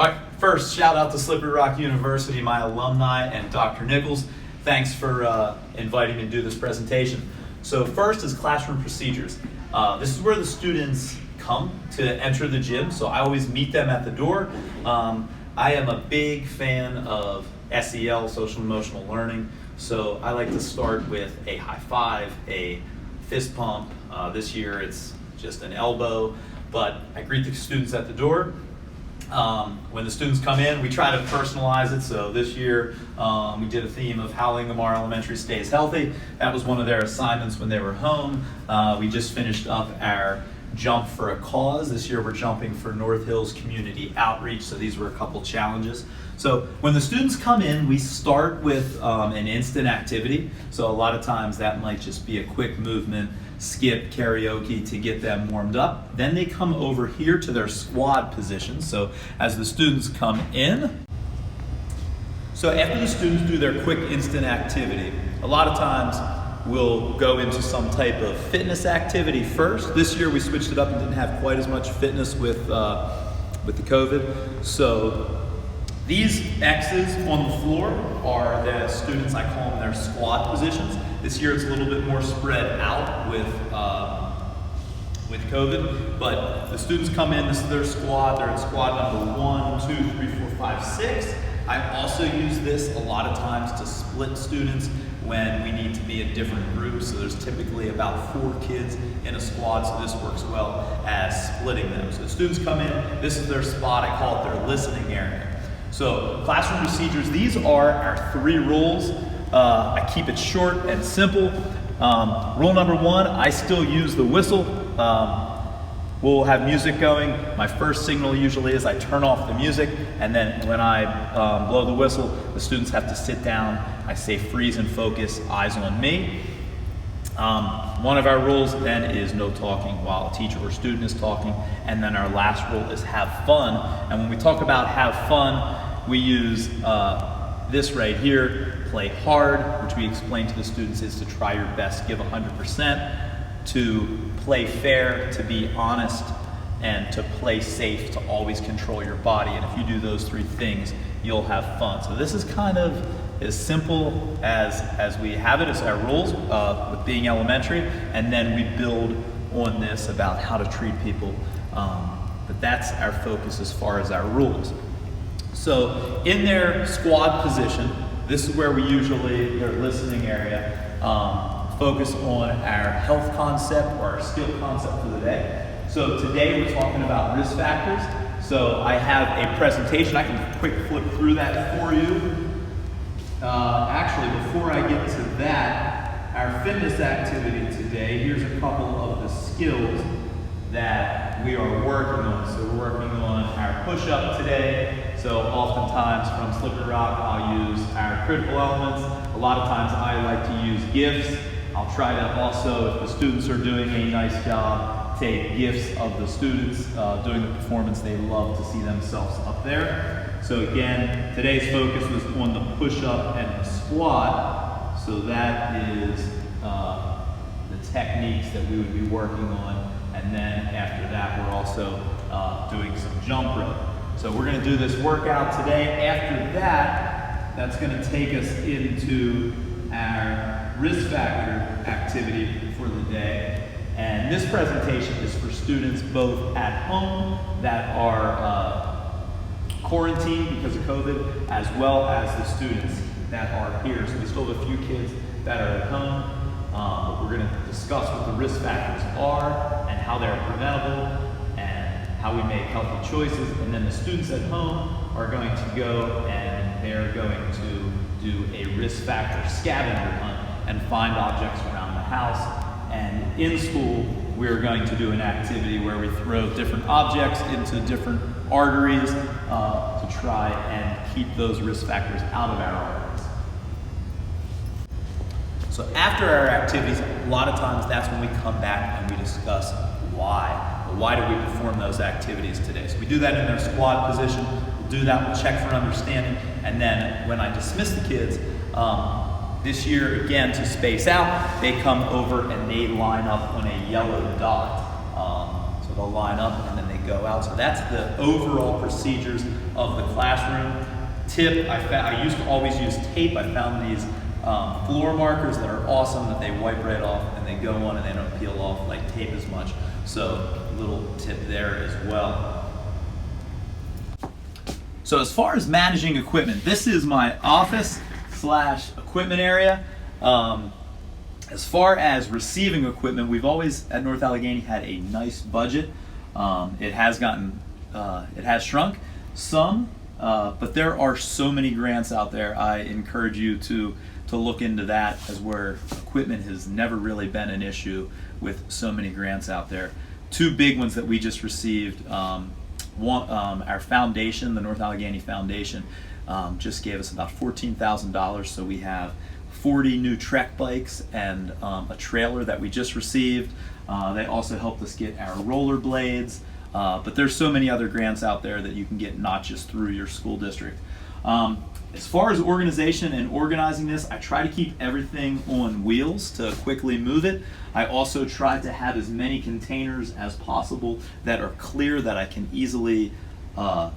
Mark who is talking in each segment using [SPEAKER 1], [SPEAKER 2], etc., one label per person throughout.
[SPEAKER 1] All right, first, shout out to Slippery Rock University, my alumni, and Dr. Nichols. Thanks for inviting me to do this presentation. So first is classroom procedures. This is where the students come to enter the gym, so I always meet them at the door. I am a big fan of SEL, social emotional learning, so I like to start with a high five, a fist pump. This year it's just an elbow, but I greet the students at the door. When the students come in, we try to personalize it. So this year we did a theme of how Lingamar Elementary stays healthy. That was one of their assignments when they were home. We just finished up our jump for a cause. This year we're jumping for North Hills Community Outreach. So these were a couple challenges. So when the students come in, we start with an instant activity. So a lot of times that might just be a quick movement, skip, karaoke to get them warmed up. Then they come over here to their squad position. So as the students come in, so after the students do their quick instant activity, a lot of times we'll go into some type of fitness activity first. This year we switched it up and didn't have quite as much fitness with the COVID. So these X's on the floor are the students, I call them their squad positions. This year it's a little bit more spread out with COVID, but the students come in, this is their squad, they're in squad number 1, 2, 3, 4, 5, 6. I also use this a lot of times to split students when we need to be in different groups. So there's typically about 4 kids in a squad, so this works well as splitting them. So the students come in, this is their spot, I call it their listening area. So classroom procedures, these are our 3 rules. I keep it short and simple. Rule number 1, I still use the whistle. We'll have music going. My first signal usually is I turn off the music, and then when I blow the whistle, the students have to sit down. I say freeze and focus, eyes on me. One of our rules then is no talking while a teacher or student is talking, and then our last rule is have fun. And when we talk about have fun, we use this right here, play hard, which we explain to the students is to try your best, give 100%, to play fair, to be honest, and to play safe, to always control your body. And if you do those 3 things, you'll have fun. So this is kind of as simple as we have it as our rules with being elementary, and then we build on this about how to treat people. But that's our focus as far as our rules. So in their squad position, this is where we usually, their listening area, focus on our health concept or our skill concept for the day. So today we're talking about risk factors. So I have a presentation. I can quick flip through that for you. Actually, before I get to that, our fitness activity today, here's a couple of the skills that we are working on. So we're working on our push-up today. So oftentimes from Slippery Rock, I'll use our critical elements. A lot of times I like to use GIFs. I'll try to also, if the students are doing a nice job, take GIFs of the students doing the performance. They love to see themselves up there. So again, today's focus was on the push-up and the squat. So that is the techniques that we would be working on. And then after that, we're also doing some jump rope. So we're gonna do this workout today. After that, that's gonna take us into our risk factor activity for the day. And this presentation is for students both at home that are quarantined because of COVID, as well as the students that are here. So we still have a few kids that are at home, but we're gonna discuss what the risk factors are and how they're preventable and how we make healthy choices. And then the students at home are going to go and they're going to do a risk factor scavenger hunt and find objects around the house. And in school, we're going to do an activity where we throw different objects into different arteries to try and keep those risk factors out of our arteries. So after our activities, a lot of times that's when we come back and we discuss why. Why do we perform those activities today? So we do that in their squad position. We'll do that, we'll check for understanding. And then when I dismiss the kids, this year, again, to space out, they come over and they line up on a yellow dot. So they'll line up and then they go out. So that's the overall procedures of the classroom. Tip, I used to always use tape. I found these floor markers that are awesome that they wipe right off and they go on and they don't peel off like tape as much. So little tip there as well. So as far as managing equipment, this is my office / equipment area. As far as receiving equipment, we've always at North Allegheny had a nice budget. It has shrunk some, but there are so many grants out there. I encourage you to look into that, as where equipment has never really been an issue with so many grants out there. Two big ones that we just received. One, our foundation, the North Allegheny Foundation, just gave us about $14,000. So we have 40 new Trek bikes and a trailer that we just received. They also helped us get our rollerblades. But there's so many other grants out there that you can get, not just through your school district. As far as organization and organizing this, I try to keep everything on wheels to quickly move it. I also try to have as many containers as possible that are clear that I can easily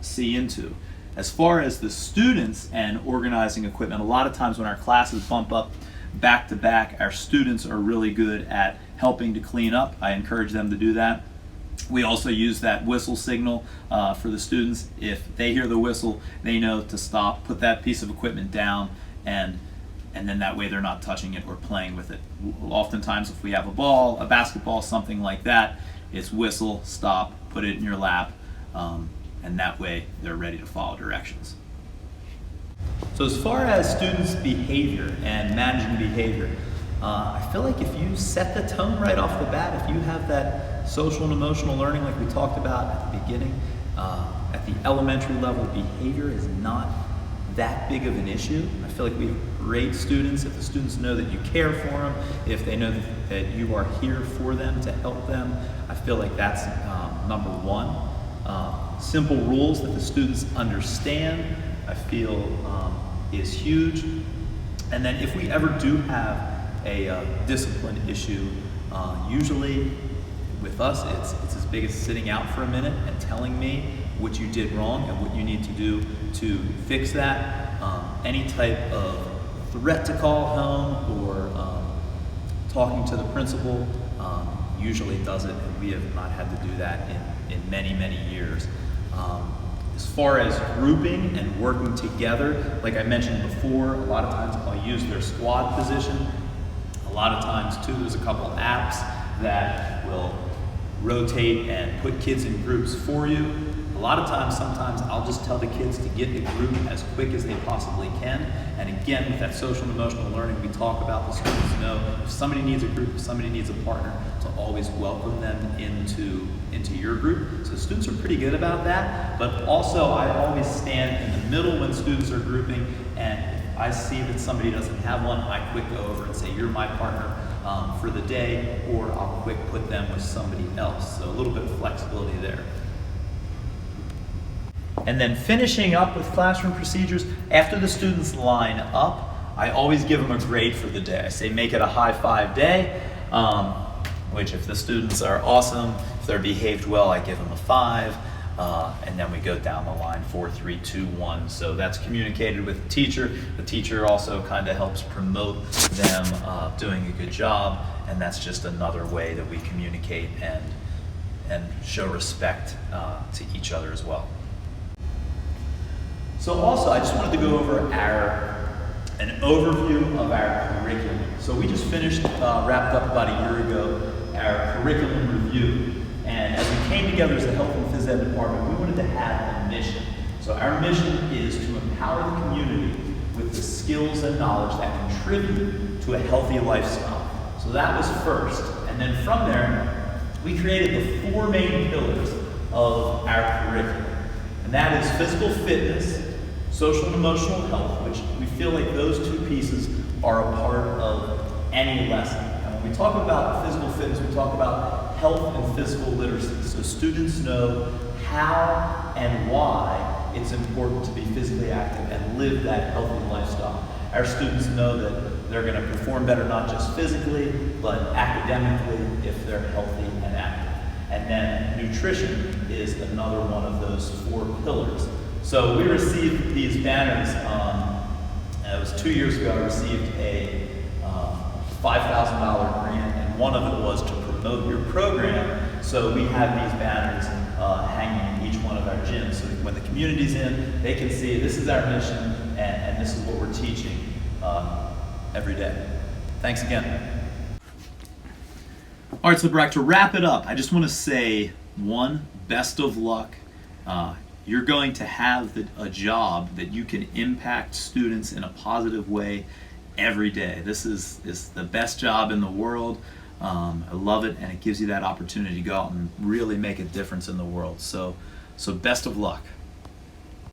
[SPEAKER 1] see into. As far as the students and organizing equipment, a lot of times when our classes bump up back to back, our students are really good at helping to clean up. I encourage them to do that. We also use that whistle signal for the students. If they hear the whistle, they know to stop, put that piece of equipment down, and then that way they're not touching it or playing with it. Oftentimes if we have a ball, a basketball, something like that, it's whistle, stop, put it in your lap, and that way they're ready to follow directions. So as far as students' behavior and managing behavior, I feel like if you set the tone right off the bat, if you have that social and emotional learning like we talked about at the beginning, at the elementary level, behavior is not that big of an issue. I feel like we have great students. If the students know that you care for them, if they know that you are here for them to help them, I feel like that's number one. Simple rules that the students understand, I feel is huge. And then if we ever do have a discipline issue, usually with us it's as big as sitting out for a minute and telling me what you did wrong and what you need to do to fix that. Any type of threat to call home or talking to the principal usually does it, and we have not had to do that in many years. As far as grouping and working together, like I mentioned before, a lot of times I'll use their squad position. A lot of times too, there's a couple apps that will rotate and put kids in groups for you. A lot of times, sometimes I'll just tell the kids to get a group as quick as they possibly can. And again, with that social and emotional learning we talk about, the students know if somebody needs a group, if somebody needs a partner, to always welcome them into your group. So students are pretty good about that. But also, I always stand in the middle when students are grouping, and if I see that somebody doesn't have one, I quick go over and say, you're my partner for the day, or I'll quick put them with somebody else. So a little bit of flexibility there. And then finishing up with classroom procedures, after the students line up, I always give them a grade for the day. I say make it a high 5 day, which if the students are awesome, if they're behaved well, I give them a 5. And then we go down the line, 4, 3, 2, 1. So that's communicated with the teacher. The teacher also kind of helps promote them doing a good job, and that's just another way that we communicate and show respect to each other as well. So also, I just wanted to go over an overview of our curriculum. So we just finished, wrapped up about a year ago, our curriculum review. And as we came together as the Health and Phys Ed department, we wanted to have a mission. So our mission is to empower the community with the skills and knowledge that contribute to a healthy lifestyle. So that was first. And then from there, we created the 4 main pillars of our curriculum. And that is physical fitness, social and emotional health, which we feel like those 2 pieces are a part of any lesson. And when we talk about physical fitness, we talk about health and physical literacy. So students know how and why it's important to be physically active and live that healthy lifestyle. Our students know that they're going to perform better not just physically, but academically if they're healthy and active. And then and nutrition is another one of those 4 pillars. So we received these banners, it was 2 years ago. I received a $5,000 grant, and one of it was to promote your program. So we have these banners hanging in each one of our gyms. So when the community's in, they can see this is our mission, and this is what we're teaching every day. Thanks again. All right, so Brock, to wrap it up, I just want to say, one, best of luck. You're going to have a job that you can impact students in a positive way every day. This is the best job in the world. I love it, and it gives you that opportunity to go out and really make a difference in the world. So best of luck.